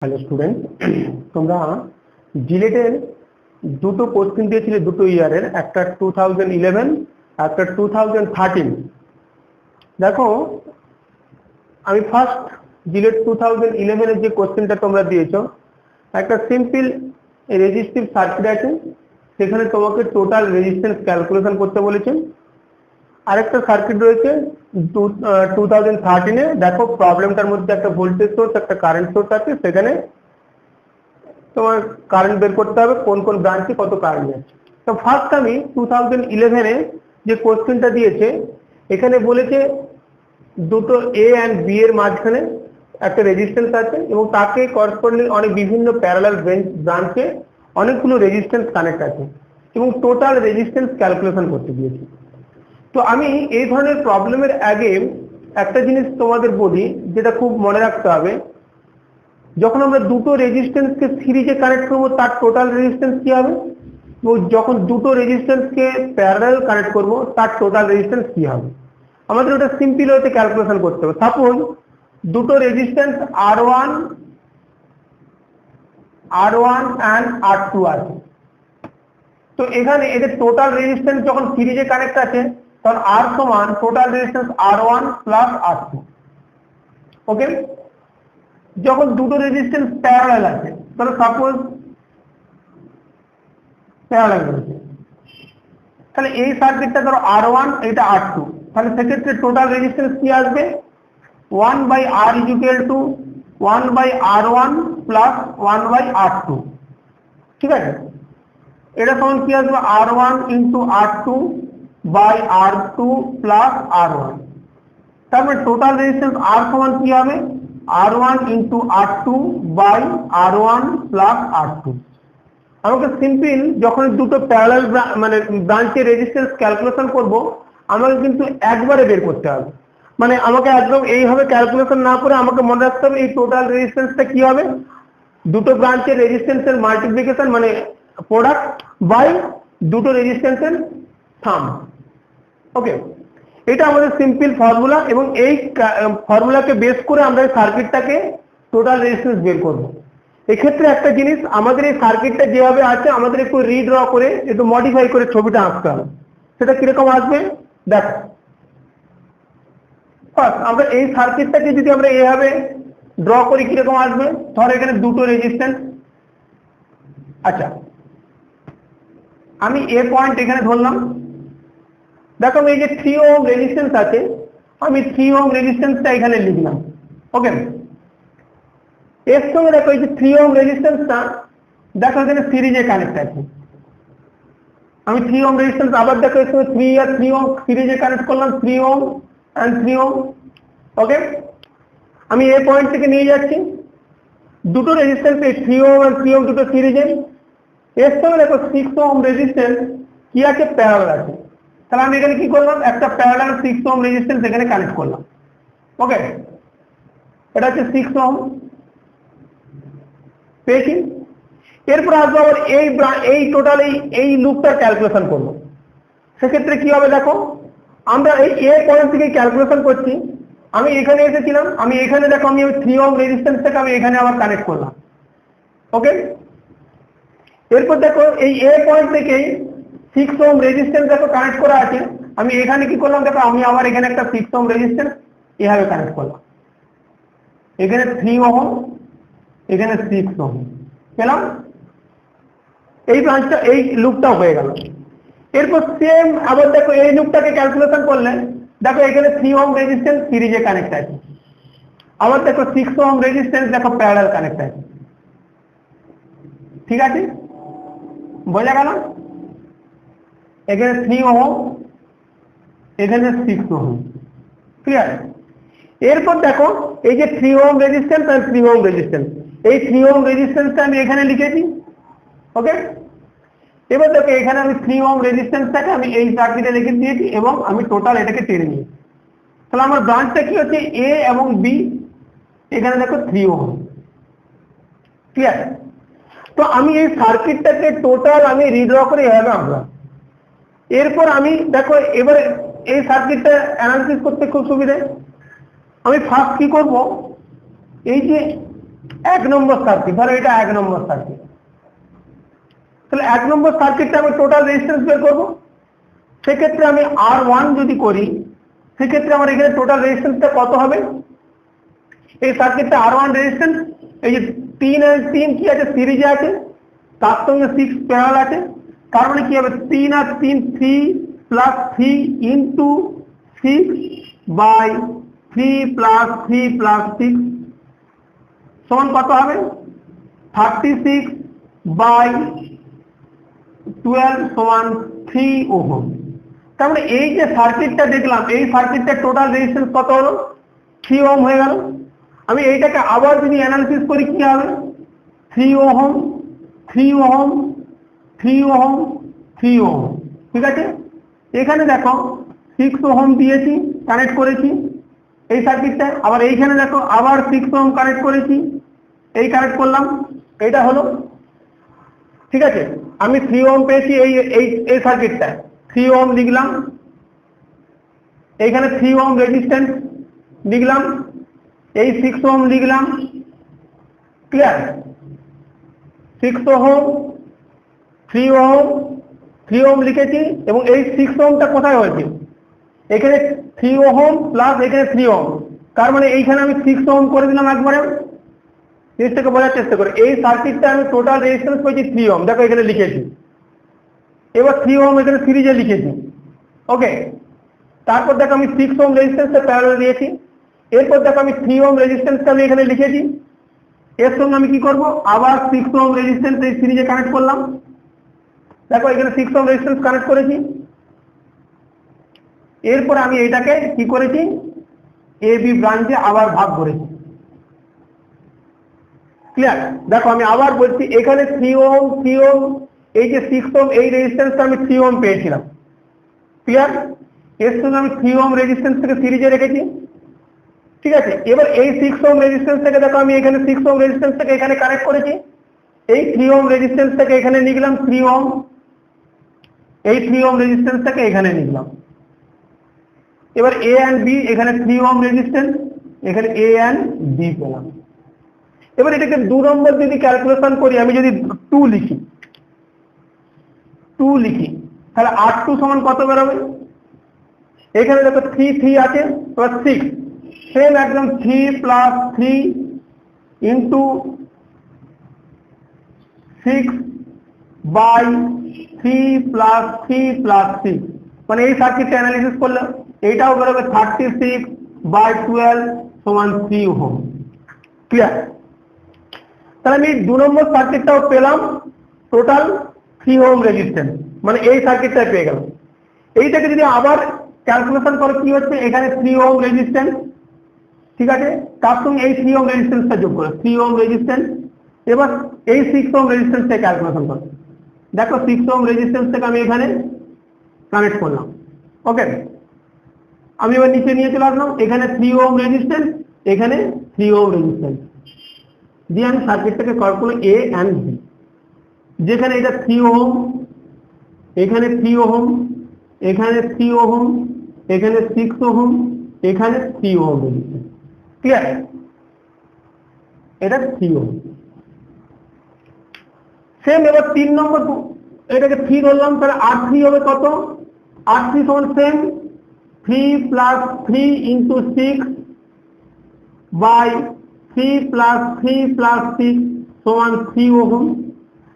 Hello student, তোমরা জিলেটের দুটো question দিয়েছিলে দুটো ইয়ারের, একটা 2011 একটা 2013। দেখো, আমি ফার্স্ট জিলেট 2011 এর যে কোশ্চেনটা তোমরা দিয়েছো, একটা সিম্পল রেজিস্টিভ সার্কিট আছে, সেখানে তোমাকে টোটাল রেজিস্ট্যান্স ক্যালকুলেশন করতে বলেছেন। আরেকটা সার্কিট রয়েছে 2013-এ। দেখো, প্রবলেমটার মধ্যে একটা ভোল্টেজ সোর্স একটা কারেন্ট সোর্স আছে, সেখানে তোমার কারেন্ট বের করতে হবে কোন কোন ব্রাঞ্চে কত কারেন্ট যাচ্ছে। তো ফার্স্ট আমি 2011-এ যে কোশ্চেনটা দিয়েছে, এখানে বলেছে দুটো এ অ্যান্ড বি এর মাঝখানে একটা রেজিস্ট্যান্স আছে এবং তাকে করসপন্ডিং অনেক বিভিন্ন প্যারালাল ব্রাঞ্চে অনেকগুলো রেজিস্ট্যান্স কানেক্ট আছে এবং টোটাল রেজিস্ট্যান্স ক্যালকুলেশন করতে দিয়েছি। তো আমি এই ধরনের প্রবলেমের আগে একটা জিনিস তোমাদের বলি, যেটা খুব মনে রাখতে হবে। যখন আমরা দুটো রেজিস্ট্যান্সকে সিরিজে কানেক্ট করব, তার টোটাল রেজিস্ট্যান্স কি হবে, এবং যখন দুটো রেজিস্ট্যান্সকে প্যারালাল কানেক্ট করব, তার টোটাল রেজিস্ট্যান্স কি হবে। আমাদের ওটা সিম্পল ওয়েতে ক্যালকুলেশন করতে হবে। সাপোজ দুটো রেজিস্ট্যান্স R1 অ্যান্ড R2 আছে। তো এখানে এদের টোটাল রেজিস্ট্যান্স যখন সিরিজে কানেক্ট আছে, তখন R সমান total resistance R1 plus R2। ওকে, যখন দুটো রেজিস্ট্যান্স প্যারালাল আছে, তাহলে সাপোজ প্যারালাল রয়েছে, তাহলে এই সার্কিটটা ধরো R1, এটা R2, তাহলে সেক্ষেত্রে টোটাল রেজিস্ট্যান্স কি আসবে, 1/R = 1/R1 প্লাস 1/R2। ঠিক আছে, এটা সমান কি আসবে, R1 × R2/R2 প্লাস R1। তারপরে টোটাল রেজিস্ট্যান্স R সমান কি হবে, R1 × R2/R1 প্লাস R2। আমাকে সিম্পল যখন দুটো প্যারালাল মানে ব্রাঞ্চের রেজিস্ট্যান্স ক্যালকুলেশন করব, আমাকে কিন্তু একবারে বের করতে হবে। মানে আমাকে একদম এইভাবে ক্যালকুলেশন না করে আমাকে মনে রাখতে হবে এই টোটাল রেজিস্ট্যান্সটা কি হবে, দুটো ব্রাঞ্চের রেজিস্ট্যান্সের মাল্টিপ্লিকেশন মানে প্রোডাক্ট বাই দুটো রেজিস্ট্যান্সের সাম। ওকে, এটা আমাদের সিম্পল ফর্মুলা এবং এই ফর্মুলাকে বেস করে আমরা এই সার্কিটটাকে টোটাল রেজিস্ট্যান্স বের করব। এক্ষেত্রে একটা জিনিস, আমাদের এই সার্কিটটা যেভাবে আছে আমাদের একটু রিড্র করে একটু মডিফাই করে ছবিটা আঁকতে হবে। সেটা কিরকম আসবে দেখো। ফার্স্ট আমরা এই সার্কিটটাকে যদি আমরা এইভাবে ড্র করি, কিরকম আসবে, ধর এখানে দুটো রেজিস্ট্যান্স। আচ্ছা, আমি এ পয়েন্ট এখানে ধরলাম। দেখো, এই যে 3 ওহম রেজিস্ট্যান্স আছে, আমি 3 ওহম রেজিস্ট্যান্সটা এখানে লিখলাম। ওকে, এর সঙ্গে দেখো এই যে 3 ওহম রেজিস্ট্যান্সটা দেখো এখানে সিরিজে কানেক্ট আছে। আমি 3 ওহম রেজিস্ট্যান্স আবার দেখো এর সঙ্গে 3 আর 3 ওহম সিরিজে কানেক্ট করলাম, 3 ওহম এন্ড 3 ওহম। ওকে, আমি এই পয়েন্ট থেকে নিয়ে যাচ্ছি দুটো রেজিস্ট্যান্স, এই 3 ওহম আর 3 ওহম দুটো সিরিজে। এর সঙ্গে দেখো 6 ওহম রেজিস্ট্যান্স কি আছে, প্যারালাল আছে। তাহলে আমি এখানে কি করলাম, একটা প্যারালাল 6 ওহম রেজিস্ট্যান্স এখানে কানেক্ট করলাম। ওকে, এটা হচ্ছে 6 ওহম পেয়েছি। এরপর আসবো আবার এই টোটাল এই লুপটার ক্যালকুলেশন করব। সেক্ষেত্রে কি হবে দেখো, আমরা এই এ পয়েন্ট থেকে ক্যালকুলেশন করছি। আমি এখানে এসেছিলাম, আমি এখানে দেখো আমি 3 ওহম রেজিস্ট্যান্সটাকে আমি এখানে আবার কানেক্ট করলাম। ওকে, এরপর দেখো এই এ পয়েন্ট থেকে 6 ওহম রেজিস্ট্যান্স দেখো কানেক্ট করা আছে। আমি এখানে কি করলাম দেখো, আমি আবার এখানে একটা 6 ওহম রেজিস্ট্যান্স এভাবে কানেক্ট করলাম। এখানে 3 ওহম, এখানে 6 ওহম পেলাম। এই ব্রাঞ্চটা এই লুপটা হয়ে গেল। এরপর সেম আবার দেখো এই লুপটাকে ক্যালকুলেশন করলে দেখো এখানে 3 ওহম রেজিস্ট্যান্স সিরিজে কানেক্ট আছে, আবার দেখো 6 ওহম রেজিস্ট্যান্স দেখো প্যারালাল কানেক্ট আছে। ঠিক আছে, বোঝা গেল? এখানে 3 ওহম, এখানে 6 ওহম। ক্লিয়ার? এরপর দেখো এই যে 3 ওহম রেজিস্ট্যান্স আর 3 ওহম রেজিস্ট্যান্স, এই 3 ওহম রেজিস্ট্যান্সটা আমি এখানে লিখেছি। ওকে, এবার দেখো এখানে আমি 3 ওহম রেজিস্ট্যান্সটাকে আমি এই সার্কিটে লিখে দিয়েছি এবং আমি টোটাল এটাকে টেনে নিয়েছি। তাহলে আমার ব্রাঞ্চটা কি হচ্ছে, এ এবং বি। এখানে দেখো 3 ওহম। ক্লিয়ার? তো আমি এই সার্কিটটাকে টোটাল আমি রিড্র করে এভাবে আঁকলাম। এরপর আমি দেখো এবারে এই সার্কিটটা অ্যানালিসিস করতে খুব সুবিধা। আমি ফার্স্ট কি করব, এই যে এক নম্বর সার্কিট, ধরো এটা এক নম্বর সার্কিট, তাহলে এক নম্বর সার্কিটটা আমি টোটাল রেজিস্ট্যান্স বের করবো। সেক্ষেত্রে আমি R1 যদি করি, সেক্ষেত্রে আমার এখানে টোটাল রেজিস্ট্যান্সটা কত হবে? এই সার্কিটটা R1 রেজিস্ট্যান্স, এই যে 3 আর 3 কি আছে, সিরিজে আছে, তার সঙ্গে 6 প্যারালাল আছে, তার মানে কি হবে 3 আর 3 3 plus 3 into 6 by 3 plus 3 plus 6 সমান কত হবে? 36 বাই 12 সমান 3 ওহম। তার মানে এই যে সার্কিটটা দেখলাম, এই সার্কিটটার টোটাল রেজিস্ট্যান্স কত হলো? 3 ওহম হয়ে গেল। আমি এইটাকে আবার যদি অ্যানালিসিস করি কি হবে? 3 ওহম 3 ওহম 3 ওহম 3 ওহম, ঠিক আছে। এখানে দেখো 6 ওহম দিয়েছি, কানেক্ট করেছি এই সার্কিটটা, আবার এইখানে দেখো আবার 6 ওহম কানেক্ট করেছি, এই কানেক্ট করলাম, এইটা হলো, ঠিক আছে। আমি 3 ওহম পেয়েছি এই এই এই সার্কিটটা, 3 ওহম লিখলাম, এইখানে 3 ওহম রেজিস্ট্যান্স লিখলাম, এই 6 ওহম লিখলাম, ক্লিয়ার। 6 ওহম 3 ওহম 3 ওহম লিখেছি, এবং এই 6 ওহমটা কোথায় হয়েছে? এখানে 3 ওহম প্লাস এখানে 3 ওহম, তার মানে এইখানে আমি 6 ওহম করে দিলাম একবারে। জিনিসটাকে বোঝার চেষ্টা করে, এই সার্কিটটা আমি টোটাল রেজিস্ট্যান্স পেয়েছি 3 ওহম, দেখো এখানে লিখেছি। এবার 3 ওহম এখানে সিরিজে লিখেছি, ওকে। তারপর দেখো আমি 6 ওহম রেজিস্ট্যান্সটা প্যারালাল দিয়েছি, এরপর দেখো আমি 3 ওহম রেজিস্ট্যান্সটা আমি এখানে লিখেছি, এর সঙ্গে আমি কি করব, আবার 6 ওহম রেজিস্ট্যান্স এই সিরিজে কানেক্ট করলাম, দেখো এখানে 6 ওহম রেজিস্ট্যান্স কানেক্ট করেছি। এরপর আমি এটাকে কি করেছি, এ বি ব্রাঞ্চে আবার ভাগ করেছি, ক্লিয়ার। দেখো আমি আবার বলছি, এখানে 3 ওহম 3 ওহম, এই যে 6 ওহম এই রেজিস্ট্যান্সটা আমি 3 ওহম পেয়েছিলাম, ক্লিয়ার। এর সঙ্গে আমি 3 ওহম রেজিস্ট্যান্স থেকে সিরিজে রেখেছি, ঠিক আছে। এবার এই 6 ওহম রেজিস্ট্যান্স থেকে দেখো আমি এখানে 6 ওহম রেজিস্ট্যান্স থেকে এখানে কানেক্ট করেছি, এই 3 ওহম রেজিস্ট্যান্স থেকে এখানে লিখলাম 3 ওহম, এই 3 ওহম রেজিস্ট্যান্স থেকে এখানে লিখলাম। এবার এ এন্ড বি, এখানে 3 ওহম রেজিস্ট্যান্স, এখানে এ এন্ড বি পেলাম। এবার এটাকে 2 নম্বর যদি ক্যালকুলেশন করি, আমি যদি 2 লিখি, তাহলে R2 সমান কত বেরোবে? এখানে দেখো 3 3 আছে, এবার 6, সেম একদম 3 plus 3 into 6 by 3 plus 3 plus 6, মানে এই সার্কিটটা অ্যানালিসিস করলে এইটাও বেরোবে 36 বাই 12 সমান 3 ওহম, ক্লিয়ার। তাহলে আমি 2 নম্বর সার্কিটটাও পেলাম, টোটাল 3 ওহম রেজিস্ট্যান্স, মানে এই সার্কিটটাই পেয়ে গেলাম। এইটাকে যদি আবার ক্যালকুলেশন করে কি হচ্ছে, এখানে 3 ওহম রেজিস্ট্যান্স, ঠিক আছে, তার সঙ্গে এই 3 ওহম রেজিস্ট্যান্সটা যোগ করে 3 ওহম রেজিস্ট্যান্স, এবার এই 6 ওহম রেজিস্ট্যান্সটা ক্যালকুলেশন করে দেখো 6 ওহম রেজিস্ট্যান্সটাকে আমি এখানে কানেক্ট করলাম, ওকে। আমি এবার নিচে নিয়ে চলে আসলাম, এখানে 3 ওহম রেজিস্ট্যান্স, এখানে 3 ওহম রেজিস্ট্যান্স দিয়ে আমি সার্কিটটাকে কল করলাম এ এন্ড বি, যেখানে এটা 3 ওহম, এখানে 3 ওহম, এখানে 3 ওহম, এখানে 6 ওহম, এখানে 3 ওহম রেজিস্ট্যান্স, ক্লিয়ার। এটা 3 ওহম। সেম এবার 3 নম্বর, এটাকে 3 ধরলাম, তাহলে R3 হবে কত? R3 সমান same 3 plus 3 into 6 by 3 plus 3 plus 6 সমান 3 ওহম।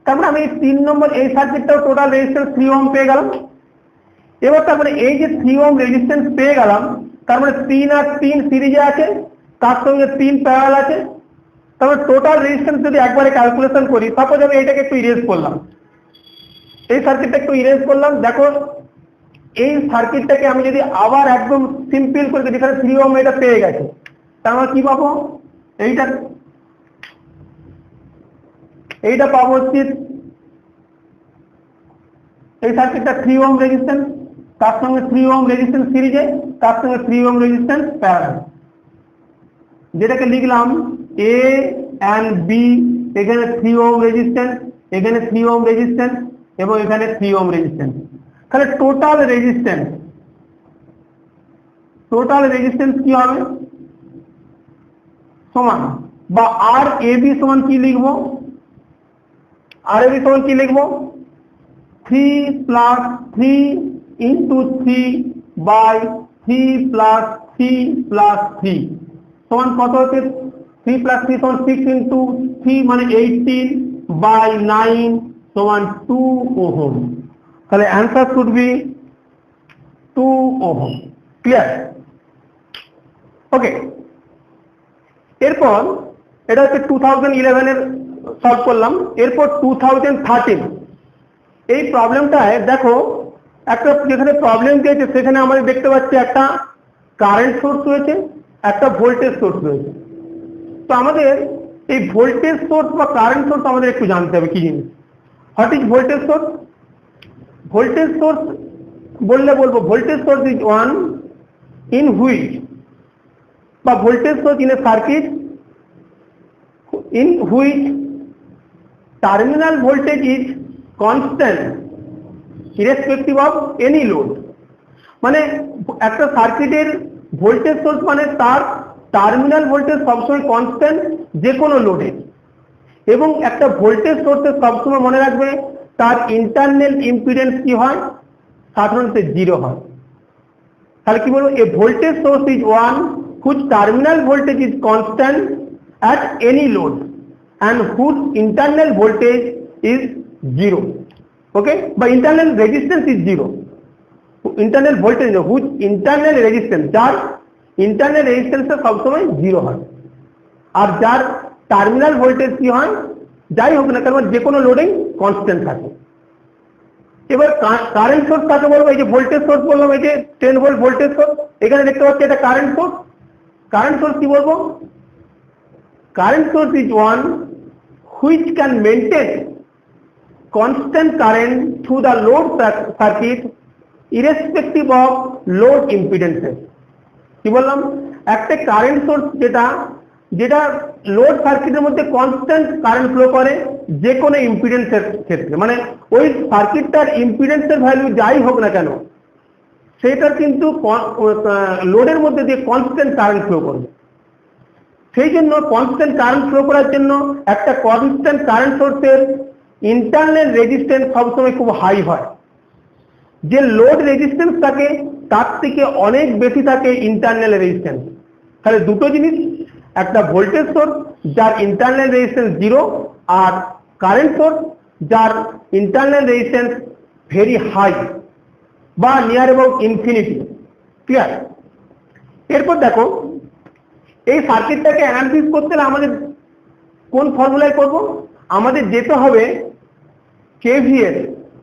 তারপরে আমি 3 নম্বর এই সার্কিটটাও টোটাল রেজিস্ট্যান্স 3 ওহম পেয়ে গেলাম। এবার তারপরে এই যে 3 ওহম রেজিস্ট্যান্স পেয়ে গেলাম, তার মানে 3 আর 3 সিরিজে আছে, তার সঙ্গে 3 প্যারালাল আছে, তারপরে টোটাল রেজিস্ট্যান্স যদি একবারে ক্যালকুলেশন করি, সাপোজ আমি এটাকে একটু ইরেজ করলাম, এই সার্কিটটা একটু ইরেজ করলাম, দেখো এই সার্কিটটাকে আমি যদি আবার একদম সিম্পল করে দিই, এখানে 3 ওহম এটা পেয়ে গেছে, তার মানে কি পাবো, এইটা পাবো হচ্ছে এই সার্কিটটা 3 ওহম রেজিস্ট্যান্স, তার সঙ্গে 3 ওহম রেজিস্ট্যান্স সিরিজে, তার সঙ্গে 3 ওহম রেজিস্ট্যান্স প্যারালাল, যেটাকে লিখলাম এ এন্ড বি, এখানে 3 ওহম রেজিস্ট্যান্স, এখানে 3 ওহম রেজিস্ট্যান্স এবং এখানে 3 ওহম রেজিস্ট্যান্স। তাহলে টোটাল রেজিস্ট্যান্স কি হবে, সমান বা আর এ বি সমান কি লিখবো, আর এ বি সমান কি লিখবো 3 plus 3 into 3 by 3 plus 3 plus 3 সমান কত হচ্ছে 3 প্লাস 3 সমান 6 ইন্টু 3 মানে 18 বাই 9 সমান 2 ওহম। তাহলে answer should be 2 ohm. Clear? Okay, এরপর এটা হচ্ছে 2011 এর সলভ করলাম। এরপর 2013 এই প্রবলেমটায় দেখো একটা যেখানে প্রবলেম দিয়েছে সেখানে আমাদের দেখতে পাচ্ছি একটা কারেন্ট সোর্স রয়েছে, একটা ভোল্টেজ সোর্স রয়েছে। তো আমাদের এই ভোল্টেজ সোর্স বা কারেন্ট সোর্স আমাদের একটু জানতে হবে কি জিনিস। What is voltage source? Voltage source বললে বলবো voltage source is one in which বা voltage source in a circuit in which terminal voltage is constant irrespective of any load। মানে একটা সার্কিটের ভোল্টেজ সোর্স মানে তার টার্মিনাল ভোল্টেজ সবসময় constant যে কোনো লোডে, এবং একটা ভোল্টেজ সোর্সের সবসময় মনে রাখবে তার ইন্টারনাল ইম্পিডেন্স কি হয়, সাধারণত 0 হয়। তাহলে কি বলবো, a voltage source is one whose terminal voltage is constant at any load and whose internal voltage is 0, okay, but internal resistance is 0, internal voltage whose internal resistance যার internal resistance সব সময় 0 হয়, আর যার টার্মিনাল ভোল্টেজ কি হয় যাই হোক না কেন যে কোনো লোডেই কনস্ট্যান্ট থাকে। এবার কারেন্ট সোর্স কাকে বলবো, এই যে ভোল্টেজ সোর্স বললাম, এই যে 10 ভোল্ট ভোল্টেজ সোর্স, এখানে দেখতে পাচ্ছি এটা কারেন্ট সোর্স। কারেন্ট সোর্স কি বলবো, current source is one which can maintain constant current through the load circuit irrespective of load impedances। কি বললাম, একটা কারেন্ট সোর্স যেটা যেটা লোড সার্কিটের মধ্যে কনস্ট্যান্ট কারেন্ট ফ্লো করে যে কোনো ইম্পিডেন্সের ক্ষেত্রে, মানে ওই সার্কিটটার ইম্পিডেন্সের ভ্যালু যাই হোক না কেন সেটার কিন্তু লোডের মধ্যে দিয়ে কনস্ট্যান্ট কারেন্ট ফ্লো করবে। সেই জন্য কনস্ট্যান্ট কারেন্ট ফ্লো করার জন্য একটা কনস্ট্যান্ট কারেন্ট সোর্সের ইন্টারনাল রেজিস্ট্যান্স সবসময় খুব হাই হয়, যে লোড রেজিস্ট্যান্স থাকে তার থেকে অনেক বেশি থাকে ইন্টারনাল রেজিস্ট্যান্স। তাহলে দুটো জিনিস, একটা ভোল্টেজ সোর্স যার ইন্টারনাল রেজিস্ট্যান্স 0 আর কারেন্ট সোর্স যার ইন্টারনাল রেজিস্ট্যান্স ভেরি হাই বা নিয়ার অ্যাবাউট ইনফিনিটি। ক্লিয়ার? এরপর দেখো এই সার্কিটটাকে অ্যানালিসিস করতে হলে আমাদের কোন ফর্মুলায় করব, আমাদের যেতে হবে কেভিএল।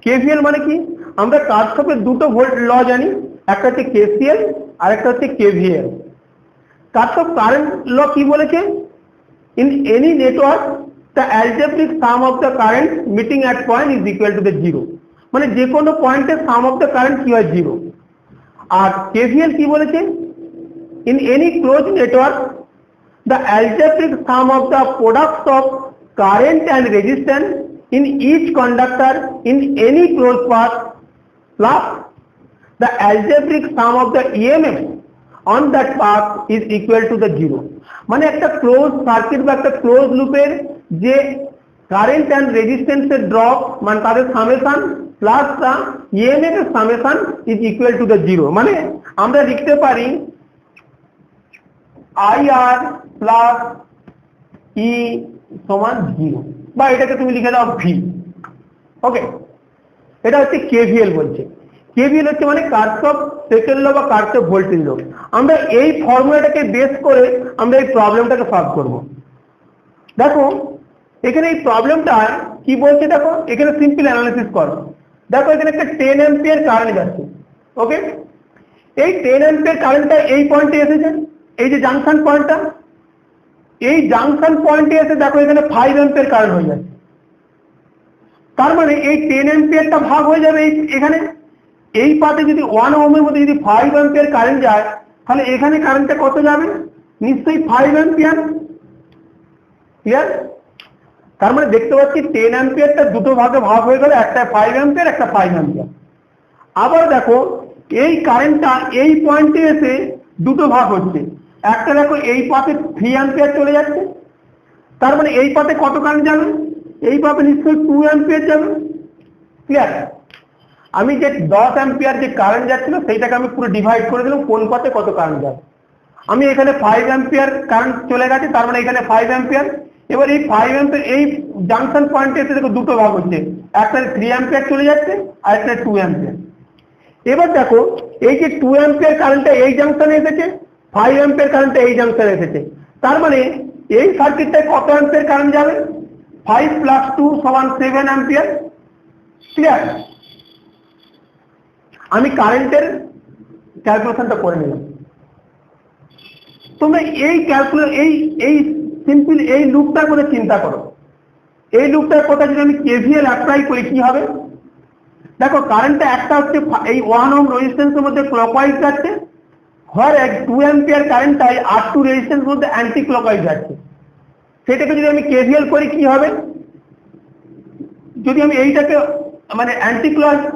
কেভিএল মানে কি, আমরা কারশফের দুটো ভোল্ট ল জানি, একটা হচ্ছে কেসিএল আর একটা হচ্ছে কেভিএল। কারশফ কারেন্ট ল কি বলেছে, in any network the algebraic some of the current meeting at point is equal to the 0। মানে যে কোনো পয়েন্টের সাম অফ দ্য কারেন্ট কি হয় 0। আর কেভিএল কি বলেছে, in any closed network the algebraic sum of the products of current and resistance in each conductor in any closed path plus the algebraic sum of the EMF on that path is equal to the 0। মানে একটা close circuit বা একটা close লুপের যে current and রেজিস্ট্যান্সের drop মানে তাদের summation plus দা EMF এর summation is equal to the 0। মানে আমরা লিখতে পারি IR প্লাস ই সমান 0, বা এটাকে তুমি লিখে দাও ভি। ওকে, এটা হচ্ছে কেভিএল বলছে। কেভিএল হচ্ছে মানে কারশফ সেকেন্ড ল বা কারশফ ভোল্টেজ ল। আমরা এই ফর্মুলাটাকে বেস করে আমরা এই প্রবলেমটাকে সলভ করব। দেখো এখানে এই প্রবলেমটা কি বলছে, দেখো এখানে সিম্পল অ্যানালিসিস করো। দেখো এখানে একটা 10 অ্যাম্পিয়ার কারেন্ট যাচ্ছে। ওকে, এই 10 অ্যাম্পিয়ার কারেন্টটা এই পয়েন্টে এসেছে, এই যে জাংশন পয়েন্টটা, এই জাংশন পয়েন্টে এসে দেখো এখানে 5 অ্যাম্পিয়ার কারেন্ট হয়ে যাচ্ছে। তার মানে এই 10 অ্যাম্পিয়ারটা ভাগ হয়ে যাবে এখানে, এই পাতে যদি 1 ওহমের মধ্যে যদি 5 অ্যাম্পিয়ার কারেন্ট যায় তাহলে এখানে কারেন্টটা কত যাবে, নিশ্চয়ই 5 অ্যাম্পিয়ার। ক্লিয়ার? তার মানে দেখতে পাচ্ছি 10 অ্যাম্পিয়ারটা দুটো ভাগে ভাগ হয়ে গেল, একটা 5 অ্যাম্পিয়ার একটা 5 অ্যাম্পিয়ার। আবার দেখো এই কারেন্টটা এই পয়েন্টে এসে দুটো ভাগ হচ্ছে, একটা দেখো এই পাশে 3 অ্যাম্পিয়ার চলে যাচ্ছে তার মানে এই পথে কত কারেন্ট যাবে? এই পথে নিশ্চয়ই 2 অ্যাম্পিয়ার যাবে। ক্লিয়ার? আমি যে 10 অ্যাম্পিয়ার যে কারেন্ট যাচ্ছিল সেইটাকে আমি পুরো ডিভাইড করে দিলাম কোন পথে কত কারেন্ট যাবে। আমি এখানে 5 অ্যাম্পিয়ার কারেন্ট চলে গেছে, তার মানে এখানে 5 অ্যাম্পিয়ার। এবার এই 5 অ্যাম্পিয়ার এই জাংশন পয়েন্টে এসে দেখো দুটো ভাগ হচ্ছে, একটা 3 অ্যাম্পিয়ার চলে যাচ্ছে আর একটা 2 অ্যাম্পিয়ার। এবার দেখো এই যে 2 অ্যাম্পিয়ার কারেন্টটা এই জাংশনে এসেছে, 5 অ্যাম্পিয়ার কারেন্টটা এই জাংশনে এসেছে, তার মানে এই সার্কিটটায় কত অ্যাম্পিয়ার কারেন্ট যাবে? 5 + 2 = 7 অ্যাম্পিয়ার। ক্লিয়ার? আমি কারেন্টের ক্যালকুলেশনটা করে নিলাম। তোমরা এই এই সিম্পল এই লুপটার কথা চিন্তা করো। এই লুপটার কথা যদি আমি কেভিএল অ্যাপ্লাই করি কি হবে? দেখো কারেন্টটা একটা হচ্ছে এই 1 ওহম রেজিস্ট্যান্সের মধ্যে ক্লকওয়াইজ যাচ্ছে, আর 2 অ্যাম্পিয়ার কারেন্টটাই R2 রেজিস্ট্যান্সের মধ্যে অ্যান্টি ক্লকওয়াইজ যাচ্ছে। সেটাকে যদি আমি কেভিএল করি কি হবে? যদি আমি এইটাকে মানে অ্যান্টি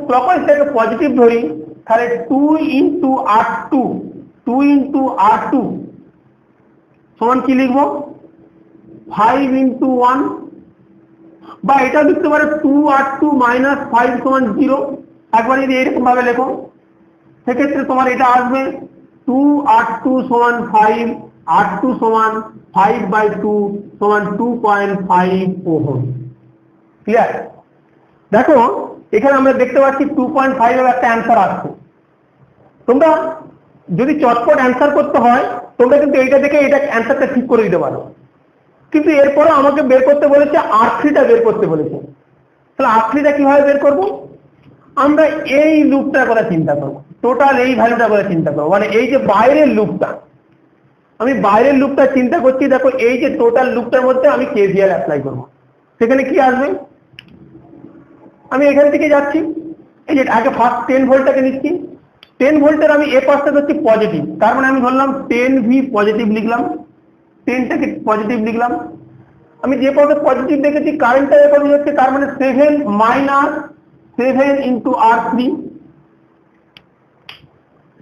ক্লকওয়াইজটাকে পজিটিভ ধরি, তাহলে 2 × R2 সমান কি লিখবো? 5 × 1, বা এটা লিখতে পারো 2R2 - 5 = 0। একবার যদি এরকম ভাবে লেখো সেক্ষেত্রে তোমার এটা আসবে 2R2 = 5, R2 = 5/2 = 2.5 ওহম। ক্লিয়ার? দেখো এখানে আমরা দেখতে পাচ্ছি 2.5 এর একটা অ্যান্সার আসছে। তোমরা যদি চটপট অ্যান্সার করতে হয় তোমরা কিন্তু এইটা দেখে এটা অ্যান্সারটা ঠিক করে দিতে পারো, কিন্তু এরপরে আমাকে বের করতে বলেছে R3টা বের করতে বলেছে। তাহলে R3টা কিভাবে বের করব? আমরা এই লুপটার কথা চিন্তা করব, টোটাল এই ভ্যালুটার কথা চিন্তা করব, মানে এই যে বাইরের লুপটা, আমি বাইরের লুপটা চিন্তা করছি। দেখো এই যে টোটাল লুপটার মধ্যে আমি কেভিএল অ্যাপ্লাই করব, সেখানে কি আসবে? আমি এখান থেকে যাচ্ছি, এই যে আগে ফার্স্ট 10 ভোল্টটাকে নিচ্ছি। 10 ভোল্টের আমি এ পাশটা হচ্ছে পজিটিভ, তার মানে আমি ধরলাম 10V পজিটিভ লিখলাম, 10টাকে পজিটিভ লিখলাম। আমি যে পথে পজিটিভ দেখেছি কারেন্টটা এ পথে হচ্ছে, তার মানে 7 - 7 × R3।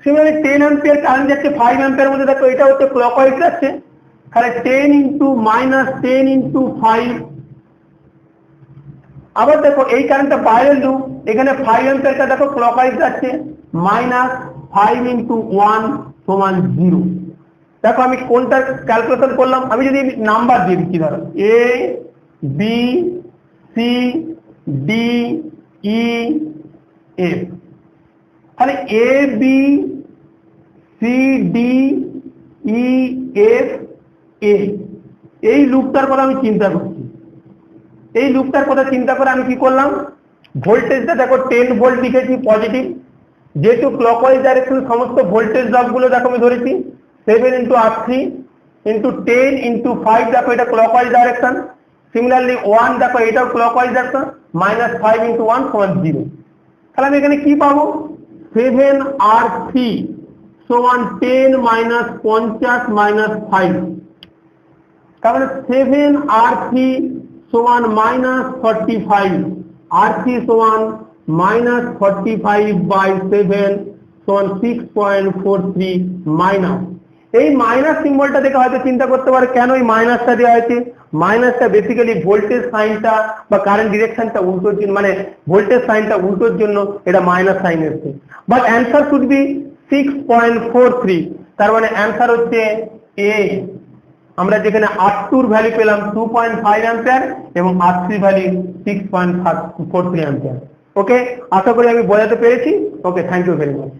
সিমিলারলি 10 অ্যাম্পিয়ার কারেন্ট যাচ্ছে 5 অ্যাম্পিয়ার মধ্যে, দেখো এটা হচ্ছে ক্লকওয়াইজ যাচ্ছে, তাহলে 10 × -10 × 5। আবার দেখো এই কারেন্টটা বাইরের লুপ, এখানে 5 অ্যাম্পিয়ারটা দেখো ক্লকওয়াইজ যাচ্ছে, -5 × 1 = 0। দেখো আমি কোনটা ক্যালকুলেশন করলাম, আমি যদি নাম্বার দিয়ে দিচ্ছি, ধরো A B C D E F, তাহলে A B C D E F A এই লুপটার কথা আমি চিন্তা করছি। এই লুপটার কথা চিন্তা করে আমি কি করলাম, ভোল্টেজটা দেখো 10 ভোল্ট লিখেছি পজিটিভ, যেহেতু ক্লকওয়াইজ ডাইরেকশন সমস্ত ভোল্টেজ ড্রপগুলো দেখো আমি ধরেছি 7 × R3 × 10 × 5, দেখো এটা ক্লকওয়াইজ ডাইরেকশন। সিমিলারলি 1 দেখো এটাও ক্লকওয়াইজ ডাইরেকশন, -5 × 1 = 0। তাহলে আমি এখানে কি পাবো? 7R3 = 10 - 50 - 5, তার মানে 7R3 = -45, R3 = -45/7 = 6.43 মাইনাস। এই মাইনাস সিম্বলটা দেখে হয়তো চিন্তা করতে পারে কেন এই মাইনাসটা দেওয়া হয়েছে। মাইনাসটা বেসিক্যালি ভোল্টেজ সাইনটা বা কারেন্ট ডিরেকশনটা উল্টোর জন্য, মানে ভোল্টেজ সাইনটা উল্টোর জন্য এটা মাইনাস সাইন এসেছে। বাট অ্যান্সার শুড বি 6.43, তার মানে অ্যান্সার হচ্ছে এ। আমরা যেখানে R2 ভ্যালু পেলাম 2.5 অ্যাম্পিয়ার এবং R3 ভ্যালু 6.43 অ্যাম্পিয়ার। ওকে, আশা করি আমি বোঝাতে পেরেছি। ওকে, থ্যাংক ইউ ভেরি মাচ।